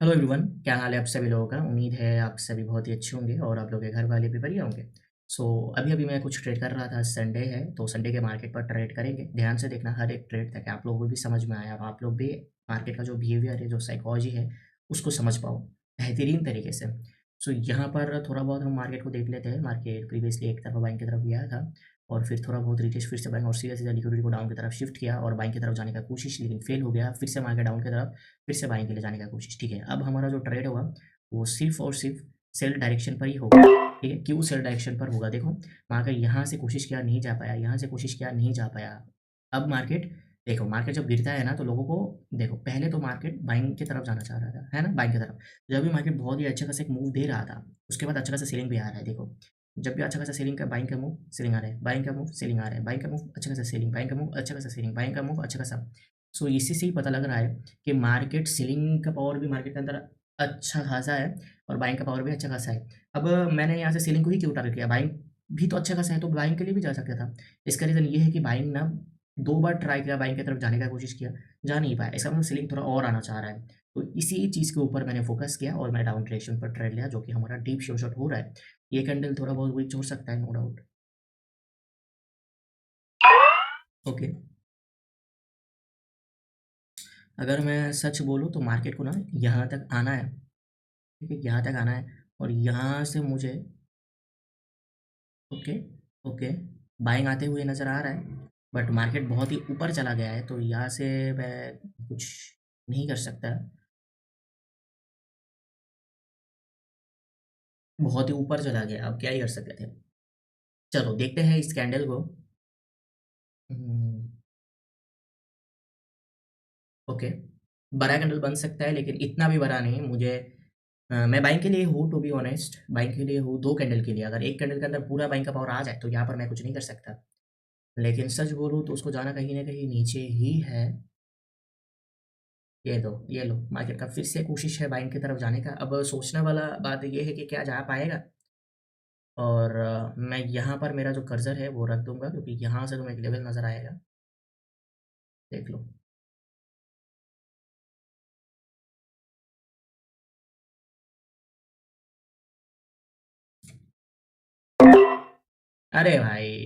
Hello everyone, क्या हाल है आप सभी लोगों का। उम्मीद है आप सभी बहुत ही अच्छे होंगे और आप लोग के घर वाले भी बढ़िया होंगे। सो अभी अभी मैं कुछ ट्रेड कर रहा था। संडे है तो संडे के मार्केट पर ट्रेड करेंगे। ध्यान से देखना हर एक ट्रेड ताकि आप लोगों को भी समझ में आए और आप लोग भी मार्केट का जो बिहेवियर है, जो साइकोलॉजी है, उसको समझ पाओ बेहतरीन तरीके से। सो यहाँ पर थोड़ा बहुत हम मार्केट को देख लेते हैं। मार्केट प्रीवियसली एक तरफ बाइंग की तरफ गया था और फिर थोड़ा बहुत रिटेस्ट फिर से बाइंग और सीधा सीधा लिक्विडिटी को डाउन की तरफ शिफ्ट किया और बाइंग की तरफ जाने का कोशिश, लेकिन फेल हो गया। फिर से मार्केट डाउन की तरफ फिर से बाइंग के लिए जाने का कोशिश। ठीक है, अब हमारा जो ट्रेड होगा वो सिर्फ और सिर्फ सेल डायरेक्शन पर ही होगा। ठीक है, क्यों सेल डायरेक्शन पर होगा? देखो, मार्केट यहाँ से कोशिश किया नहीं जा पाया, यहाँ से कोशिश किया नहीं जा पाया। अब मार्केट, देखो मार्केट जब गिरता है ना तो लोगों को, देखो पहले तो मार्केट बाइंग की तरफ जाना चाह रहा था, है ना, बाइंग की तरफ। जब भी मार्केट बहुत ही अच्छा खासा एक मूव दे रहा था, उसके बाद अच्छा खासा सेलिंग भी आ रहा है। देखो, जब भी अच्छा खासा सेलिंग का बाइंग का मूव सेलिंग आ रहा है, बाइंग का मूव सेलिंग आ रहा है, बाइंग का मूव अच्छा खासा सेलिंग, बाइंग का मूव अच्छा खासा सेलिंग, बाइंग का मूव अच्छा खासा। सो इसी से ही पता लग रहा है कि मार्केट सेलिंग का पावर भी मार्केट के अंदर अच्छा खासा है और बाइंग का पावर भी अच्छा खासा है। अब मैंने यहाँ से सेलिंग को ही क्यों टारगेट किया? बाइंग भी तो अच्छा खासा है तो बाइंग के लिए भी जा सकता था। इसका रीज़न ये है कि बाइंग ना 2 बार ट्राई किया, बाइंग की तरफ जाने का कोशिश किया, जा नहीं पाया। इसका मतलब सेलिंग थोड़ा और आना चाह रहा है। तो इसी चीज़ के ऊपर मैंने फ़ोकस किया और मैं डाउन डायरेक्शन पर ट्रेड लिया, जो कि हमारा डीप शॉर्ट हो रहा है। ये कैंडल थोड़ा बहुत वीक छोड़ सकता है, नो डाउट। ओके, अगर मैं सच बोलूँ तो मार्केट को ना यहाँ तक आना है। ठीक है, यहाँ तक आना है और यहाँ से मुझे, ओके, ओके, बाइंग आते हुए नज़र आ रहा है, बट मार्केट बहुत ही ऊपर चला गया है तो यहाँ से मैं कुछ नहीं कर सकता। बहुत ही ऊपर चला गया, अब क्या ही कर सकते थे। चलो देखते हैं इस कैंडल को। ओके, बड़ा कैंडल बन सकता है लेकिन इतना भी बड़ा नहीं। मुझे मैं बाइंग के लिए हूँ, टू बी ऑनेस्ट बाइंग के लिए हूँ 2 कैंडल के लिए। अगर 1 कैंडल के अंदर पूरा बाइंग का पावर आ जाए तो यहाँ पर मैं कुछ नहीं कर सकता। लेकिन सच बोलूँ तो उसको जाना कहीं न कहीं नीचे ही है। ये लो, मार्केट का फिर से कोशिश है बाइंग की तरफ जाने का। अब सोचने वाला बात ये है कि क्या जा पाएगा? और मैं यहाँ पर मेरा जो कर्सर है वो रख दूँगा क्योंकि यहाँ से तुम्हें एक लेवल नज़र आएगा, देख लो। अरे भाई!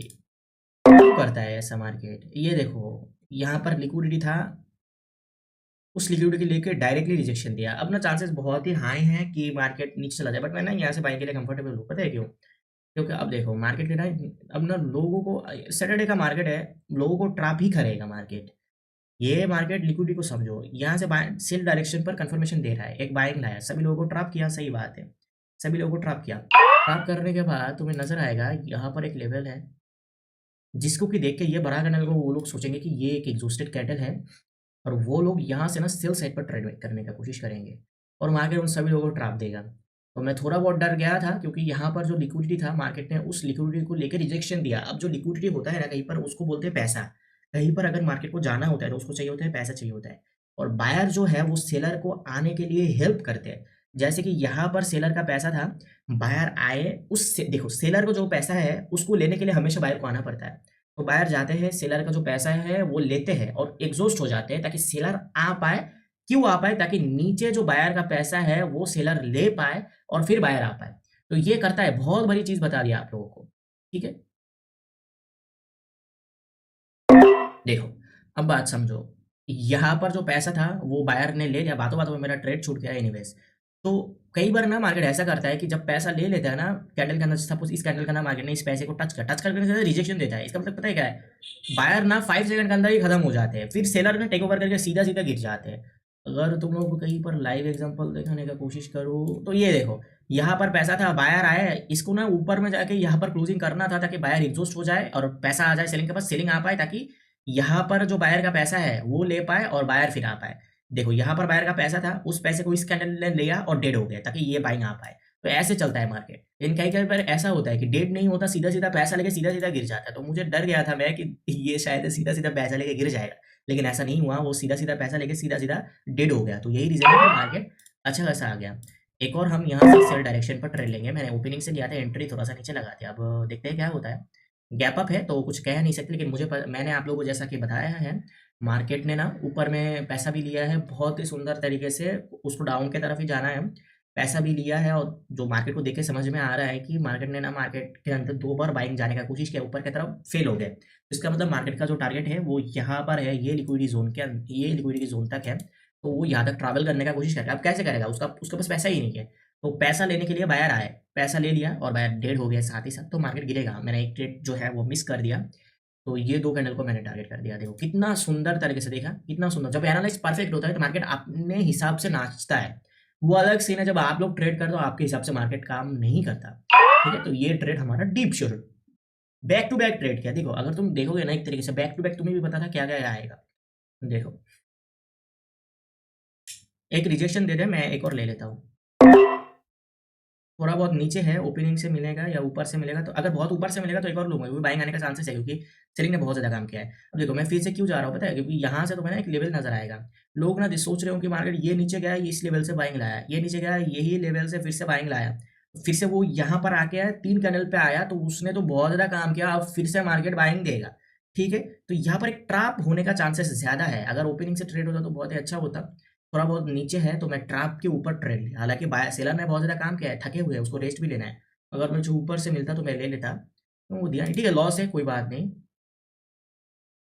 क्यों करता है ऐसा मार्केट? ये देखो, यहाँ पर लिक्विडिटी था, उस लिक्विडिटी लेके डायरेक्टली रिजेक्शन दिया। अब ना चांसेस बहुत ही हाई हैं कि मार्केट नीचे चला जाए, बट मैं ना यहाँ से बाइंग के लिए कंफर्टेबल हूँ। पता है क्यों? क्योंकि अब देखो मार्केट के ना, अब ना लोगों को, सैटरडे का मार्केट है, लोगों को ट्रैप ही करेगा मार्केट। ये मार्केट लिक्विडिटी को समझो, यहाँ से बाय सेल डायरेक्शन पर कंफर्मेशन दे रहा है, एक बाइंग लाया, सभी लोगों को ट्रैप किया, सही बात है। सभी लोगों को ट्रैप किया। ट्रैप करने के बाद तुम्हें नज़र आएगा यहाँ पर एक लेवल है, जिसको कि देख के ये बड़ा कैंडल को वो लोग सोचेंगे कि ये एक एग्जॉस्टेड कैंडल है और वो लोग यहाँ से ना सेल साइड पर ट्रेड करने का कोशिश करेंगे और मार्केट उन सभी लोगों को ट्रैप देगा। तो मैं थोड़ा बहुत डर गया था क्योंकि यहाँ पर जो लिक्विडिटी था, मार्केट ने उस लिक्विडिटी को लेकर रिजेक्शन दिया। अब जो लिक्विडिटी होता है ना, कहीं पर उसको बोलते हैं पैसा। कहीं पर अगर मार्केट को जाना होता है तो उसको चाहिए होता है पैसा, चाहिए होता है। और बायर जो है वो सेलर को आने के लिए हेल्प करते हैं। जैसे कि यहाँ पर सेलर का पैसा था, बायर आए, देखो सेलर को जो पैसा है उसको लेने के लिए हमेशा बायर को आना पड़ता है। तो बायर जाते हैं, सेलर का जो पैसा है वो लेते हैं और एग्जॉस्ट हो जाते हैं ताकि सेलर आ पाए। क्यों आ पाए? ताकि नीचे जो बायर का पैसा है वो सेलर ले पाए और फिर बायर आ पाए। तो ये करता है, बहुत बड़ी चीज़ बता दिया आप लोगों को। ठीक है? देखो, अब बात समझो। यहाँ पर जो पैसा था वो बायर ने ले लिया, बातों-बातों में मेरा ट्रेड छूट गया एनीवेज़। तो कई बार ना मार्केट ऐसा करता है कि जब पैसा ले लेता है ना, कैंडल के अंदर, सपोज़ इस कैंडल का ना मार्केट ने इस पैसे को टच किया, टच करने से रिजेक्शन देता है। इसका मतलब पता है क्या है? बायर ना 5 सेकंड के अंदर ही खत्म हो जाते हैं, फिर सेलर ना टेक ओवर करके सीधा-सीधा गिर जाते हैं। अगर तुम लोग कहीं पर लाइव एग्ज़ाम्पल दिखाने का कोशिश करो तो ये देखो, यहाँ पर पैसा था, बायर आया, इसको ना ऊपर में जाके यहाँ पर क्लोजिंग करना था ताकि बायर एग्ज़ॉस्ट हो जाए और पैसा आ जाए सेलिंग के पास, सेलिंग आ पाए ताकि यहाँ पर जो बायर का पैसा है वो ले पाए और बायर फिर आ पाए। देखो यहाँ पर बायर का पैसा था, उस पैसे को इस कैंडल ने लिया और डेड हो गया ताकि ये बाइंग आ पाए। तो ऐसे चलता है मार्केट। लेकिन कई-कई बार ऐसा होता है कि डेड नहीं होता, सीधा-सीधा पैसा लेके सीधा-सीधा गिर जाता है। तो मुझे डर गया था मैं कि ये शायद सीधा-सीधा पैसा लेके गिर जाएगा। लेकिन ऐसा नहीं हुआ, वो सीधा-सीधा पैसा लेके सीधा-सीधा डेड हो गया। तो यही रीज़न है कि मार्केट अच्छा खासा आ गया। एक और हम यहाँ से सेल डायरेक्शन पर ट्रेड लेंगे। मैंने ओपनिंग से लिया था, एंट्री थोड़ा-सा नीचे लगा दिया। अब देखते हैं क्या होता है। गैप अप है तो कुछ कह नहीं सकते, लेकिन मैंने आप लोगों को जैसा कि बताया है मार्केट ने ना ऊपर में पैसा भी लिया है बहुत ही सुंदर तरीके से, उसको डाउन की तरफ ही जाना है, पैसा भी लिया है और जो मार्केट को देख के समझ में आ रहा है कि मार्केट ने ना मार्केट के अंदर 2 बार बाइंग जाने का कोशिश किया, ऊपर की तरफ फेल हो गए। तो इसका मतलब मार्केट का जो टारगेट है वो यहाँ पर है, ये लिक्विडिटी ज़ोन तक है, तो वो यहाँ तक ट्रैवल करने का कोशिश करेगा। अब कैसे करेगा? उसके पास पैसा ही नहीं है, तो पैसा लेने के लिए बायर आए, पैसा ले लिया और बायर डेड हो गया साथ ही साथ, तो मार्केट गिरेगा। मैंने एक ट्रेड जो है वो मिस कर दिया, तो ये 2 कैंडल को मैंने टारगेट कर दिया। देखो कितना सुंदर तरीके से देखा, कितना सुंदर। जब एनालाइज़ परफेक्ट होता है तो मार्केट अपने हिसाब से नाचता है। वो अलग सीन है जब आप लोग ट्रेड करते हो आपके हिसाब से मार्केट काम नहीं करता। ठीक है? तो ये ट्रेड हमारा deep short back to back trade किया। देखो अगर तुम देखोगे ना एक तरीके से बैक टू बैक, तुम्हें भी पता था क्या-क्या आएगा। देखो, एक रिजेक्शन दे दे, मैं एक और ले लेता हूँ। थोड़ा बहुत नीचे है, ओपनिंग से मिलेगा या ऊपर से मिलेगा, तो अगर बहुत ऊपर से मिलेगा तो एक और लूँगा, क्योंकि बाइंग आने का चांसेस है, क्योंकि सेलिंग ने बहुत ज़्यादा काम किया है। अब देखो मैं फिर से क्यों जा रहा हूँ पता है? क्योंकि यहाँ से तुम्हें ना एक लेवल नज़र आएगा। लोग ना सोच रहे हो कि मार्केट ये नीचे गया है, इस लेवल से बाइंग लाया, ये नीचे गया है, यही लेवल से फिर से बाइंग लाया। फिर से वो यहाँ पर आके आया, 3 कैंडल पे आया, तो उसने तो बहुत ज़्यादा काम किया, अब फिर से मार्केट बाइंग देगा। ठीक है? तो यहाँ पर एक ट्रैप होने का चांसेस ज़्यादा है। अगर ओपनिंग से ट्रेड होता तो बहुत ही अच्छा होता। थोड़ा बहुत नीचे है तो मैं ट्रैप के ऊपर ट्रेड लिया। हालाँकि बाय सेलर ने बहुत ज़्यादा काम किया है, थके हुए हैं, उसको रेस्ट भी लेना है। अगर मुझे ऊपर से मिलता तो मैं ले लेता, तो वो दिया नहीं। ठीक है, लॉस है, कोई बात नहीं।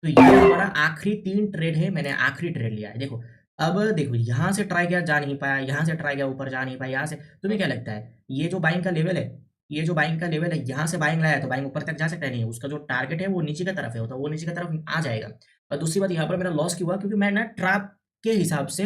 तो ये हमारा आखिरी 3 ट्रेड है, मैंने आखिरी ट्रेड लिया है। देखो, अब देखो यहाँ से ट्राई किया, जा नहीं पाया, यहाँ से ट्राई किया, ऊपर जा नहीं पाया, यहाँ से तुम्हें क्या लगता है, ये जो बाइंग का लेवल है, ये जो बाइंग का लेवल है, यहाँ से बाइंग लाया तो बाइंग ऊपर तक जा सकता है? नहीं, उसका जो टारगेट है वो नीचे की तरफ है, तो वो नीचे की तरफ आ जाएगा। और दूसरी बात यहाँ पर मेरा लॉस क्यों हुआ? क्योंकि मैं ना ट्रैप के हिसाब से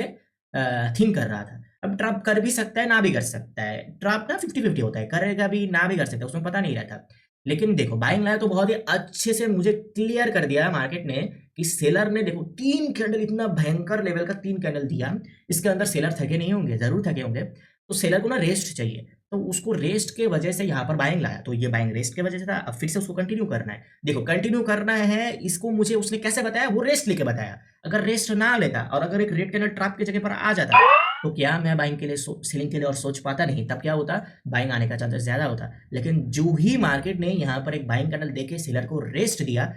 थिंक कर रहा था। अब ट्रैप कर भी सकता है, ना भी कर सकता है। ट्रैप ना 50-50 होता है, करेगा भी, ना भी कर सकता है, उसमें पता नहीं रहता। लेकिन देखो बाइंग लाया तो बहुत ही अच्छे से मुझे क्लियर कर दिया मार्केट ने कि सेलर ने देखो 3 कैंडल, इतना भयंकर लेवल का 3 कैंडल दिया। इसके अंदर सेलर थके नहीं होंगे, जरूर थके होंगे। तो सेलर को ना रेस्ट चाहिए, तो उसको रेस्ट के वजह से यहाँ पर बाइंग लाया, तो ये बाइंग रेस्ट के वजह से था। अब फिर से उसको कंटिन्यू करना है। देखो कंटिन्यू करना है इसको, मुझे उसने कैसे बताया? वो रेस्ट लेके बताया। अगर रेस्ट ना लेता और अगर एक रेड कैंडल ट्रैप की जगह पर आ जाता, तो क्या मैं बाइंग के लिए सेलिंग के लिए और सोच पाता? नहीं। तब क्या होता? बाइंग आने का चांसेस ज्यादा होता। लेकिन जो ही मार्केट ने यहाँ पर एक बाइंग कैंडल देके सेलर को रेस्ट दिया,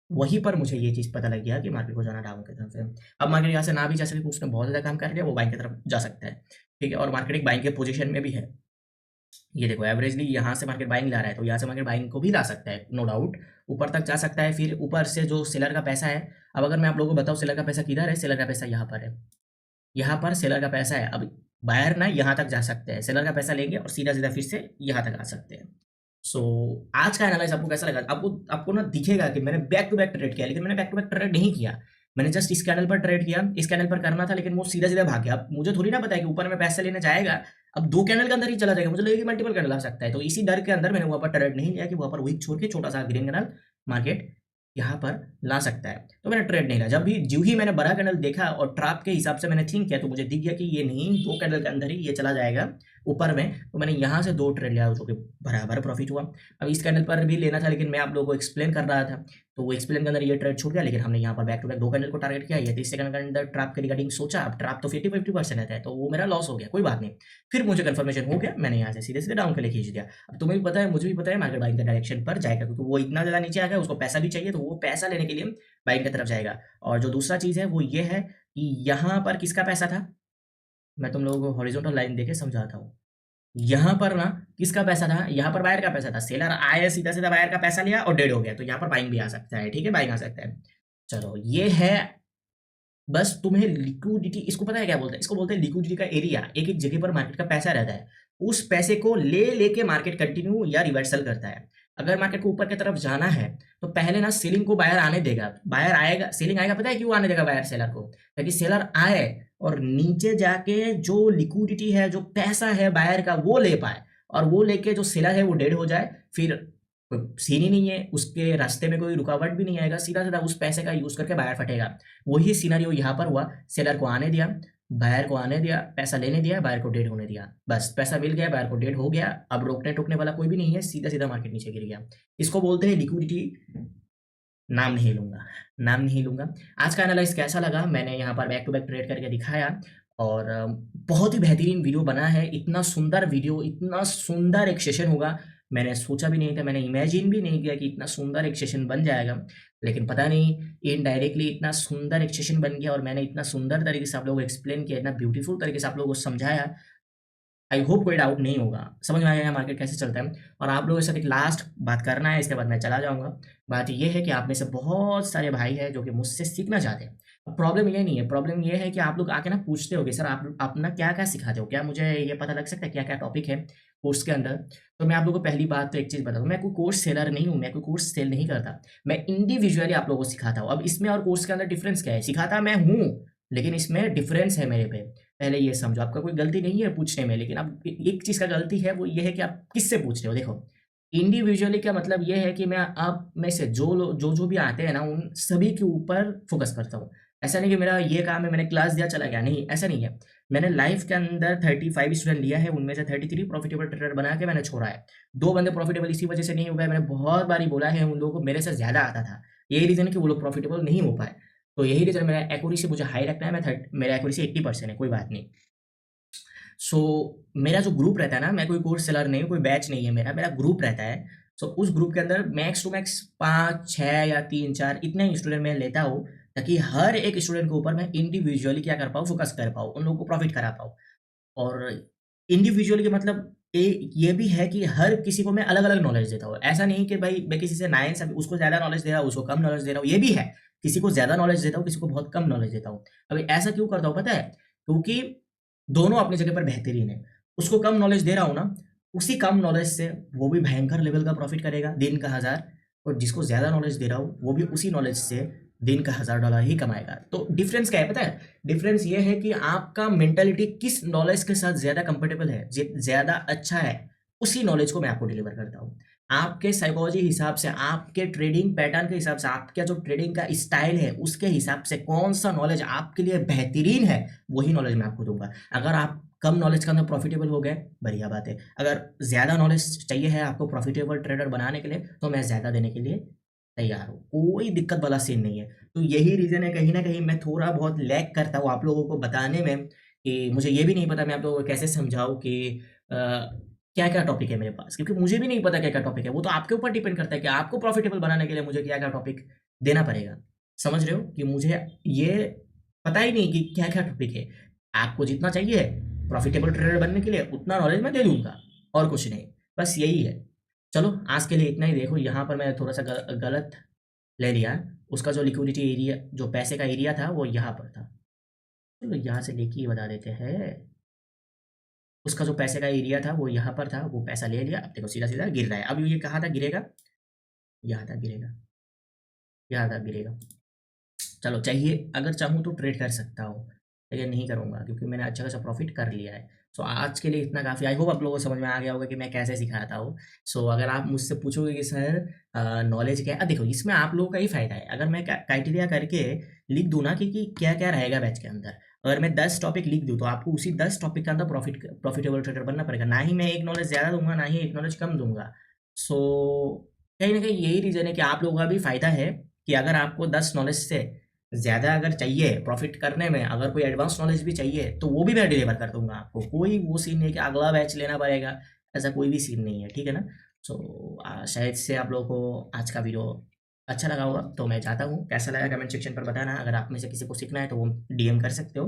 वहीं पर मुझे ये चीज पता लग गया कि मार्केट को जाना डाउन की तरफ है। अब मार्केट यहाँ से ना भी जा सके, उसने बहुत ज्यादा काम कर लिया, वो बाइंग की तरफ जा सकता है। ठीक है, और मार्केट एक बाइंग के पोजीशन में भी है। ये देखो एवरेजली यहाँ से मार्केट बाइंग ला रहा है, तो यहाँ से मार्केट बाइंग को भी ला सकता है, नो डाउट। ऊपर तक जा सकता है, फिर ऊपर से जो सेलर का पैसा है। अब अगर मैं आप लोगों को बताऊँ सेलर का पैसा किधर है, सेलर का पैसा यहाँ पर है। यहाँ पर सेलर का पैसा है। अब बायर ना यहाँ तक जा सकते हैं, सेलर का पैसा लेंगे और सीधा सीधा फिर से यहाँ तक आ सकते हैं। सो आज का एनालाइज आपको कैसा लगा? आपको आपको ना दिखेगा कि मैंने बैक टू बैक ट्रेड किया, लेकिन मैंने बैक टू बैक ट्रेड नहीं किया। मैंने जस्ट इस कैंडल पर ट्रेड किया, इस कैंडल पर करना था, लेकिन वो सीधा सीधा भाग गया। अब मुझे थोड़ी ना पता है कि ऊपर में पैसा लेने जाएगा, अब 2 कैंडल के अंदर ही चला जाएगा, मुझे लगेगा कि मल्टीपल कैंडल आ सकता है। तो इसी डर के अंदर मैंने वहाँ पर ट्रेड नहीं लिया कि वहाँ पर वीक छोड़ के छोटा सा ग्रीन कैंडल मार्केट यहाँ पर ला सकता है, तो मैंने ट्रेड नहीं लिया। जब भी जो ही मैंने बड़ा कैंडल देखा और ट्रैप के हिसाब से मैंने थिंक किया, तो मुझे दिख गया कि ये नहीं, 2 कैंडल के अंदर ही ये चला जाएगा ऊपर में, तो मैंने यहाँ से 2 ट्रेड लिया, जो कि बराबर प्रॉफिट हुआ। अब इस कैंडल पर भी लेना था, लेकिन मैं आप लोगों को एक्सप्लेन कर रहा था, तो वो एक्सप्लेन के अंदर ये ट्रेड छूट गया। लेकिन हमने यहाँ पर बैक टू बैक 2 कैंडल को टारगेट किया, ये 30 सेकंड के अंदर ट्रैप के रिगार्डिंग सोचा। अब ट्रैप तो 50-50% रहता है, तो वो मेरा लॉस हो गया, कोई बात नहीं। फिर मुझे कंफर्मेशन हो गया, मैंने यहाँ से सीधे सीधे डाउन के लिए खींच दिया। अब तुम्हें भी पता है, मुझे भी पता है मार्केट बाइंग के डायरेक्शन पर जाएगा, क्योंकि वो इतना ज़्यादा नीचे आ गया, उसको पैसा भी चाहिए, तो वो पैसा लेने के लिए बाइंग की तरफ जाएगा। और जो दूसरा चीज़ है वो ये है कि यहाँ पर किसका पैसा था, मैं तुम लोगों को हॉरिजॉन्टल लाइन देके समझाता हूँ। यहाँ पर ना किसका पैसा था? यहाँ पर बायर का पैसा था। सेलर आया, सीधा सीधा बायर का पैसा लिया और डेड हो गया, तो यहाँ पर बाइंग भी आ सकता है। ठीक है, बाइंग आ सकता है। चलो ये है, बस तुम्हें लिक्विडिटी, इसको पता है क्या बोलते हैं? इसको बोलते हैं लिक्विडिटी का एरिया। एक एक जगह पर मार्केट का पैसा रहता है, उस पैसे को ले लेके मार्केट कंटिन्यू या रिवर्सल करता है। अगर मार्केट को ऊपर की तरफ जाना है तो पहले ना सेलिंग को बायर आने देगा, बायर आएगा, सेलिंग आएगा। पता है क्यों आने देगा बायर सेलर को? ताकि सेलर आए और नीचे जाके जो लिक्विडिटी है, जो पैसा है बायर का, वो ले पाए, और वो लेके जो सेलर है वो डेड हो जाए, फिर कोई सीन ही नहीं है, उसके रास्ते में कोई रुकावट भी नहीं आएगा, सीधा सीधा उस पैसे का यूज करके बायर फटेगा। वही सिनेरियो यहाँ पर हुआ। सेलर को आने दिया, बायर को आने दिया, पैसा लेने दिया, बायर को डेड होने दिया, बस पैसा मिल गया, बायर को डेड हो गया। अब रोकने टोकने वाला कोई भी नहीं है, सीधा सीधा मार्केट नीचे गिर गया। इसको बोलते हैं लिक्विडिटी। नाम नहीं लूंगा, नाम नहीं लूंगा। आज का एनालाइज कैसा लगा? मैंने यहाँ पर बैक टू बैक ट्रेड करके दिखाया, और बहुत ही बेहतरीन वीडियो बना है। इतना सुंदर वीडियो, इतना सुंदर एक सेशन होगा, मैंने सोचा भी नहीं था, मैंने इमेजिन भी नहीं किया कि इतना सुंदर एक सेशन बन जाएगा। लेकिन पता नहीं इनडायरेक्टली इतना सुंदर एक सेशन बन गया और मैंने इतना सुंदर तरीके से आप लोगों को एक्सप्लेन किया, इतना ब्यूटीफुल तरीके से आप लोगों को समझाया। आई होप कोई डाउट नहीं होगा, समझ में आ गया मार्केट कैसे चलता है। और आप लोगों के साथ एक लास्ट बात करना है, इसके बाद मैं चला जाऊँगा। बात ये है कि आप में से बहुत सारे भाई हैं जो कि मुझसे सीखना चाहते हैं। अब प्रॉब्लम ये नहीं है, प्रॉब्लम ये है कि आप लोग आके ना पूछते हो कि सर आप अपना क्या-क्या सिखाते हो? क्या मुझे ये पता लग सकता है क्या-क्या टॉपिक है कोर्स के अंदर? तो मैं आप लोगों को पहली बात तो एक चीज़ बता दूँ, मैं कोई कोर्स सेलर नहीं हूँ, मैं कोई कोर्स सेल नहीं करता। मैं इंडिविजुअली आप लोगों को सिखाता हूँ। अब इसमें और कोर्स के अंदर डिफरेंस क्या है? सिखाता मैं हूँ, लेकिन इसमें डिफरेंस है मेरे पे। पहले ये समझो, आपका कोई गलती नहीं है पूछने में, लेकिन आप एक चीज़ का गलती है, वो ये है कि आप किससे पूछ रहे हो। देखो, इंडिविजुअली का मतलब ये है कि मैं आप में से जो भी आते हैं ना, उन सभी के ऊपर फ़ोकस करता हूँ। ऐसा नहीं कि मेरा ये काम है, मैंने क्लास दिया चला गया, नहीं, ऐसा नहीं है। मैंने लाइफ़ के अंदर 35 स्टूडेंट लिया है, उनमें से 33 प्रॉफ़िटेबल ट्रेडर बना के मैंने छोड़ा है। 2 बंदे प्रॉफ़िटेबल इसी वजह से नहीं हो पाए, मैंने बहुत बारी बोला है, उन लोगों को मेरे से ज़्यादा आता था। यही रीज़न है कि वो लोग प्रॉफ़िटेबल नहीं हो पाए। तो यही रीज़न, मेरा एक्यूरेसी मुझे हाई रखना है, मेरा एक्यूरेसी 80% है, कोई बात नहीं। सो मेरा जो ग्रुप रहता है ना, मैं कोई कोर्स सेलर नहीं हूँ, कोई बैच नहीं है मेरा ग्रुप रहता है। सो उस ग्रुप के अंदर मैक्स टू मैक्स 5, 6 या 3-4 इतने ही स्टूडेंट मैं लेता हूँ, ताकि हर एक स्टूडेंट के ऊपर मैं इंडिविजुअली क्या कर पाऊँ, फ़ोकस कर पाऊँ, उन लोगों को प्रॉफ़िट करा पाऊँ। और इंडिविजुअली का मतलब ये भी है कि हर किसी को मैं अलग-अलग नॉलेज देता हूँ। ऐसा नहीं कि भाई मैं किसी से नाइंसाफ़ी, उसको ज़्यादा नॉलेज दे रहा हूँ, उसको कम नॉलेज दे रहा हूँ, ये भी है। किसी को ज़्यादा नॉलेज देता हूँ, किसी को बहुत कम नॉलेज देता हूँ। अब ऐसा क्यों करता हूँ पता है? क्योंकि दोनों अपनी जगह पर बेहतरीन है। उसको कम नॉलेज दे रहा हूँ ना, उसी कम नॉलेज से वो भी भयंकर लेवल का प्रॉफ़िट करेगा, दिन का 1000। और जिसको ज़्यादा नॉलेज दे रहा हूँ, वो भी उसी नॉलेज से दिन का $1000 ही कमाएगा। तो डिफ़रेंस क्या है पता है? डिफ़रेंस ये है कि आपका मेंटालिटी किस नॉलेज के साथ ज़्यादा कंफर्टेबल है, ज़्यादा अच्छा है, उसी नॉलेज को मैं आपको डिलीवर करता हूँ। आपके साइकोलॉजी हिसाब से, आपके ट्रेडिंग पैटर्न के हिसाब से, आपका जो ट्रेडिंग का स्टाइल है, उसके हिसाब से कौन-सा नॉलेज आपके लिए बेहतरीन है, वही नॉलेज मैं आपको दूँगा। अगर आप कम नॉलेज के अंदर प्रॉफ़िटेबल हो गए, बढ़िया बात है। अगर ज़्यादा नॉलेज चाहिए है आपको प्रॉफ़िटेबल ट्रेडर बनाने के लिए, तो मैं ज़्यादा देने के लिए तैयार हूँ। कोई दिक्कत वाला सीन नहीं है। तो यही रीज़न है, कहीं न कहीं मैं थोड़ा बहुत लैग करता हूँ आप लोगों को बताने में, कि मुझे ये भी नहीं पता मैं आप लोगों को कैसे समझाऊँ कि क्या-क्या टॉपिक है मेरे पास। क्योंकि मुझे भी नहीं पता क्या-क्या टॉपिक है, वो तो आपके ऊपर डिपेंड करता है कि आपको प्रॉफ़िटेबल बनाने के लिए मुझे क्या-क्या टॉपिक देना पड़ेगा। समझ रहे हो? कि मुझे ये पता ही नहीं कि क्या-क्या टॉपिक है। आपको जितना चाहिए प्रॉफ़िटेबल ट्रेडर बनने के लिए, उतना नॉलेज मैं दे दूँगा, और कुछ नहीं। बस यही है। चलो, आज के लिए इतना ही। देखो, यहाँ पर मैं थोड़ा-सा गलत ले लिया। उसका जो लिक्विडिटी एरिया, जो पैसे का एरिया था, वो यहाँ पर था। चलो, यहाँ से लेके ही बता देते हैं। उसका जो पैसे का एरिया था, वो यहाँ पर था, वो पैसा ले लिया। अब देखो सीधा-सीधा गिर रहा है। अब ये कहाँ तक गिरेगा? यहाँ तक गिरेगा, यहाँ तक गिरेगा। चलो, चाहिए, अगर चाहूँ तो ट्रेड कर सकता हूँ, लेकिन नहीं करूँगा क्योंकि मैंने अच्छा खासा प्रॉफ़िट कर लिया है। सो आज के लिए इतना काफ़ी। आई होप आप लोगों को समझ में आ गया होगा कि मैं कैसे सिखाता हूँ। सो अगर आप मुझसे पूछोगे कि सर नॉलेज क्या है? देखो, इसमें आप लोगों का ही फ़ायदा है। अगर मैं क्राइटेरिया करके लिख दूँ ना कि क्या-क्या रहेगा बैच के अंदर। अगर मैं 10 टॉपिक लिख दूँ, तो आपको उसी 10 टॉपिक के अंदर प्रॉफ़िटेबल ट्रेडर बनना पड़ेगा। ना ही मैं एक नॉलेज ज़्यादा दूँगा, ना ही एक नॉलेज कम दूँगा। सो कहीं न कहीं यही रीज़न है कि आप लोगों का भी फ़ायदा है, कि अगर आपको 10 नॉलेज से ज़्यादा अगर चाहिए प्रॉफ़िट करने में, अगर कोई एडवांस नॉलेज भी चाहिए, तो वो भी मैं डिलीवर कर दूँगा आपको। कोई वो सीन नहीं है कि अगला बैच लेना पड़ेगा, ऐसा कोई भी सीन नहीं है, ठीक है ना? सो शायद से आप लोगों को आज का वीडियो अच्छा लगा होगा, तो मैं चाहता हूँ, कैसा लगा कमेंट सेक्शन पर बताना। अगर आप में से किसी को सीखना है, तो वो डीएम कर सकते हो।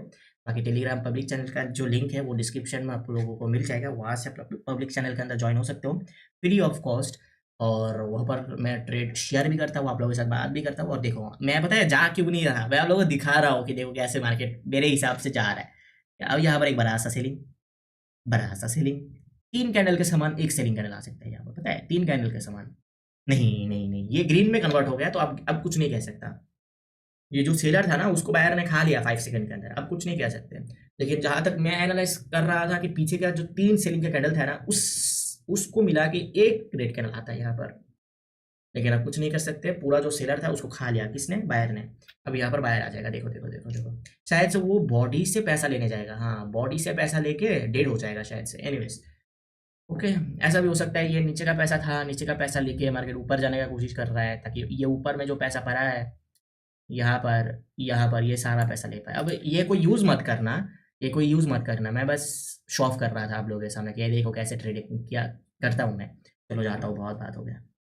बाकी टेलीग्राम पब्लिक चैनल का जो लिंक है, वो डिस्क्रिप्शन में आप लोगों को मिल जाएगा, वहाँ से आप पब्लिक चैनल के अंदर जॉइन हो सकते हो, फ्री ऑफ कॉस्ट। और वहाँ पर मैं ट्रेड शेयर भी करता हूँ, आप लोगों के साथ बात भी करता हूँ। और देखो, मैं पता है जा क्यों नहीं रहा, मैं आप लोगों को दिखा रहा हूँ कि देखो कैसे मार्केट मेरे हिसाब से जा रहा है। अब यहाँ पर एक बड़ा सा सेलिंग, बड़ा सा सेलिंग, 3 कैंडल के समान एक सेलिंग कैंडल आ सकता है यहाँ पर, पता है? 3 कैंडल के समान। नहीं, नहीं, नहीं, ये ग्रीन में कन्वर्ट हो गया, तो अब कुछ नहीं कह सकता। ये जो सेलर था ना, उसको बायर ने खा लिया 5 सेकंड के अंदर, अब कुछ नहीं कह सकते। लेकिन जहाँ तक मैं एनालाइज़ कर रहा था कि पीछे का जो 3 सेलिंग का कैंडल था ना, उसको मिला के एक रेड कैंडल आता है यहाँ पर। लेकिन अब कुछ नहीं कर सकते, पूरा जो सेलर था उसको खा लिया, किसने? बायर ने। अब यहाँ पर बायर आ जाएगा, देखो, देखो, देखो, देखो। शायद से वो बॉडी से पैसा लेने जाएगा, हाँ, बॉडी से पैसा लेके डेड हो जाएगा शायद से। एनीवेज़, ओके, ऐसा भी हो सकता है ये नीचे का पैसा था, नीचे का पैसा लेके मार्केट ऊपर जाने का कोशिश कर रहा है, ताकि ये ऊपर में जो पैसा पड़ा है, यहाँ पर ये सारा पैसा ले पाए। अब ये कोई यूज़ मत करना, ये कोई यूज़ मत करना, मैं बस शो ऑफ कर रहा था आप लोगों के सामने कि ये देखो कैसे ट्रेडिंग किया करता हूँ मैं। चलो जाता हूँ, बहुत बात हो गया।